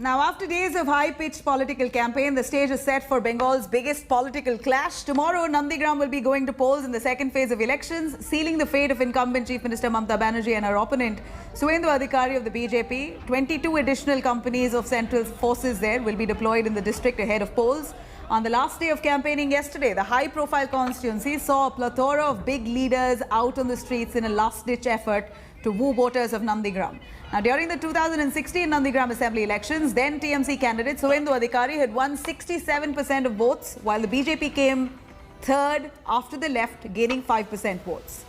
Now, after days of high-pitched political campaign, the stage is set for Bengal's biggest political clash. Tomorrow, Nandigram will be going to polls in the second phase of elections, sealing the fate of incumbent Chief Minister Mamata Banerjee and her opponent, Suvendu Adhikari of the BJP. 22 additional companies of central forces there will be deployed in the district ahead of polls. On the last day of campaigning yesterday, the high-profile constituency saw a plethora of big leaders out on the streets in a last-ditch effort to woo voters of Nandigram. Now, during the 2016 Nandigram Assembly elections, then TMC candidate Suvendu Adhikari had won 67% of votes, while the BJP came third after the left, gaining 5% votes.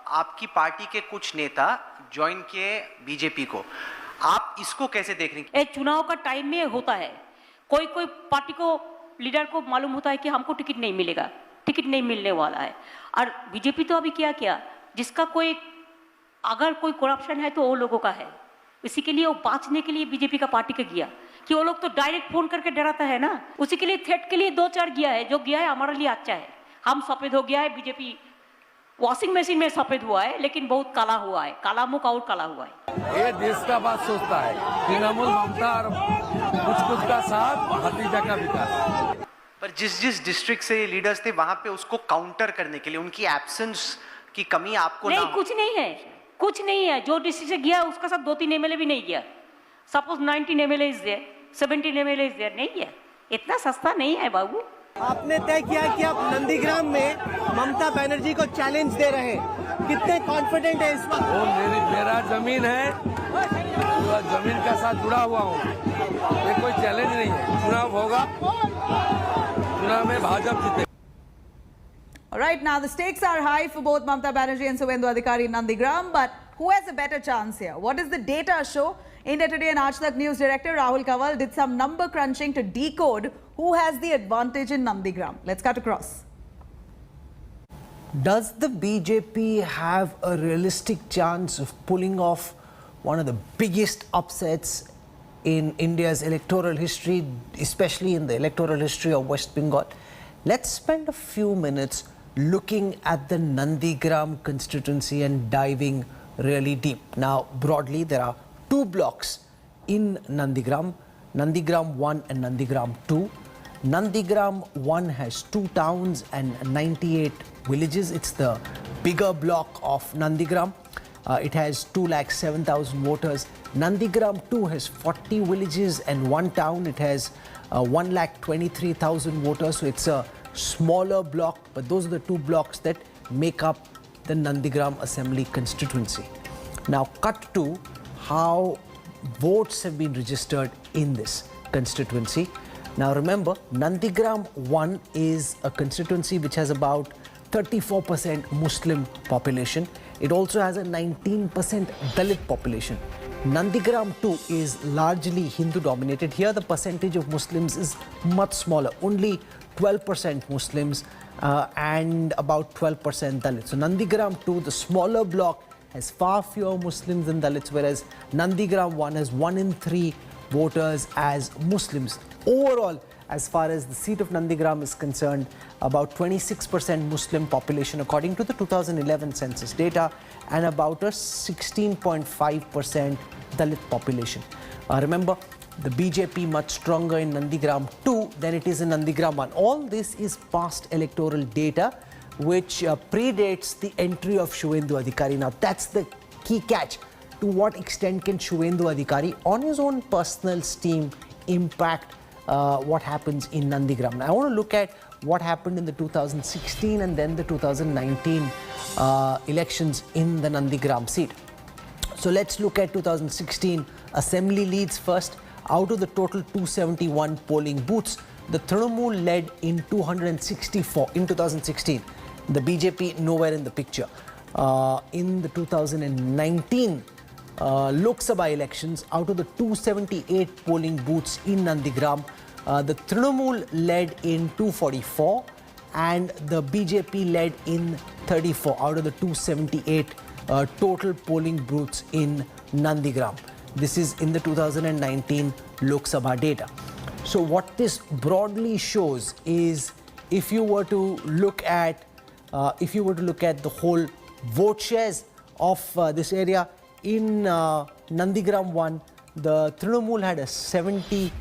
आपकी party के कुछ नेता join किए BJP को, आप इसको कैसे देख रहे हैं? ये चुनाव का टाइम में होता है, कोई कोई पार्टी को लीडर को मालूम होता है कि हमको टिकट नहीं मिलेगा, टिकट नहीं मिलने वाला है। और बीजेपी तो अभी क्या किया, जिसका कोई अगर कोई करप्शन है तो वो लोगों का है, इसी के लिए वो बाँचने के लिए बीजेपी का पार्टी का गया कि वो लोग तो डायरेक्ट फोन करके डराता है ना, उसी के लिए थ्रेट के लिए 2-4 गया है। जो गया है हमारे लिए अच्छा है, हम सफेद हो गया है, बीजेपी वॉशिंग मशीन में सफेद हुआ है लेकिन बहुत काला हुआ है, काला मुख और काला हुआ है। ये देश का बात सोचता है, तृणमूल ममता और कुछ का साथ भतीजा का विकास। पर जिस डिस्ट्रिक्ट से लीडर्स थे वहां पे उसको काउंटर करने के लिए उनकी एब्सेंस की कमी आपको नहीं, ना कुछ नहीं है, कुछ नहीं है। जो डिस्ट्रिक्ट से गया उसका साथ 2-3 एमएलए भी नहीं गया। Suppose 19 MLA is there, 17 MLA is there, नहीं गया। इतना सस्ता नहीं है बाबू। आपने तय किया कि आप नंदीग्राम में ममता बनर्जी को चैलेंज दे रहे हैं, कितने कॉन्फिडेंट है इस वक्त? वो मेरा जमीन है, तो जमीन का साथ जुड़ा हुआ हूँ, ये कोई चैलेंज नहीं है। चुनाव होगा, चुनाव में भाजपा जीते। All right, now the stakes are high for both Mamata Banerjee and Suvendu Adhikari in Nandigram, but who has a better chance here? What does the data show? India Today and Aaj Tak News director Rahul Kanwal did some number crunching to decode who has the advantage in Nandigram. Let's cut across. Does the BJP have a realistic chance of pulling off one of the biggest upsets in India's electoral history, especially in the electoral history of West Bengal? Let's spend a few minutes looking at the Nandigram constituency and diving really deep. Now, broadly, there are 2 blocks in Nandigram, Nandigram 1 and Nandigram 2. Nandigram 1 has 2 towns and 98 villages. It's the bigger block of Nandigram. It has 207,000 voters. Nandigram 2 has 40 villages and 1 town. It has 123,000 voters. So it's a smaller block, but those are the 2 blocks that make up the Nandigram Assembly constituency. Now, cut to how votes have been registered in this constituency. Now remember, Nandigram 1 is a constituency which has about 34% Muslim population. It also has a 19% Dalit population. Nandigram 2 is largely Hindu dominated. Here the percentage of Muslims is much smaller, only 12% Muslims and about 12% Dalits. So Nandigram 2, the smaller block, has far fewer Muslims than Dalits, whereas Nandigram 1 has 1 in 3 voters as Muslims. Overall, as far as the seat of Nandigram is concerned, about 26% Muslim population according to the 2011 census data, and about a 16.5% Dalit population. Remember, the BJP much stronger in Nandigram 2 than it is in Nandigram 1. All this is past electoral data which predates the entry of Suvendu Adhikari. Now that's the key catch. To what extent can Suvendu Adhikari on his own personal steam impact what happens in Nandigram? Now, I want to look at what happened in the 2016 and then the 2019 elections in the Nandigram seat. So let's look at 2016 assembly leads first. Out of the total 271 polling booths, the Trinamool led in 264 in 2016. The BJP nowhere in the picture. In the 2019 Lok Sabha elections, out of the 278 polling booths in Nandigram, the Trinamool led in 244 and the BJP led in 34 out of the 278 total polling booths in Nandigram. This is in the 2019 Lok Sabha data. So what this broadly shows is, if you were to look at the whole vote shares of this area in Nandigram 1, the Trinamool had a 72%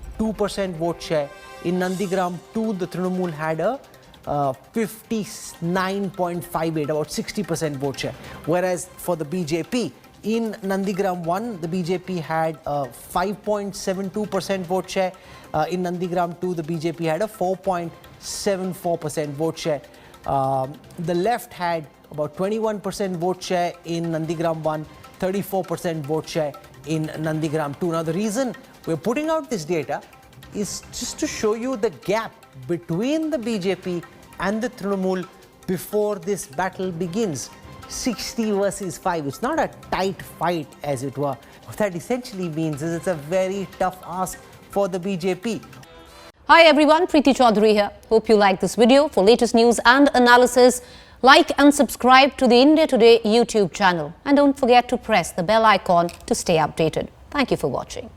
vote share. In Nandigram 2, the Trinamool had a 59.58, about 60% vote share. Whereas for the BJP, in Nandigram 1, the BJP had a 5.72% vote share. In Nandigram 2, the BJP had a 4.74% vote share. The left had about 21% vote share in Nandigram 1, 34% vote share in Nandigram 2. Now, the reason we're putting out this data is just to show you the gap between the BJP and the Trinamool before this battle begins. 60 versus 5. It's not a tight fight, as it were. What that essentially means is it's a very tough ask for the BJP. Hi everyone, Preeti Chaudhary here. Hope you like this video. For latest news and analysis, like and subscribe to the India Today YouTube channel. And don't forget to press the bell icon to stay updated. Thank you for watching.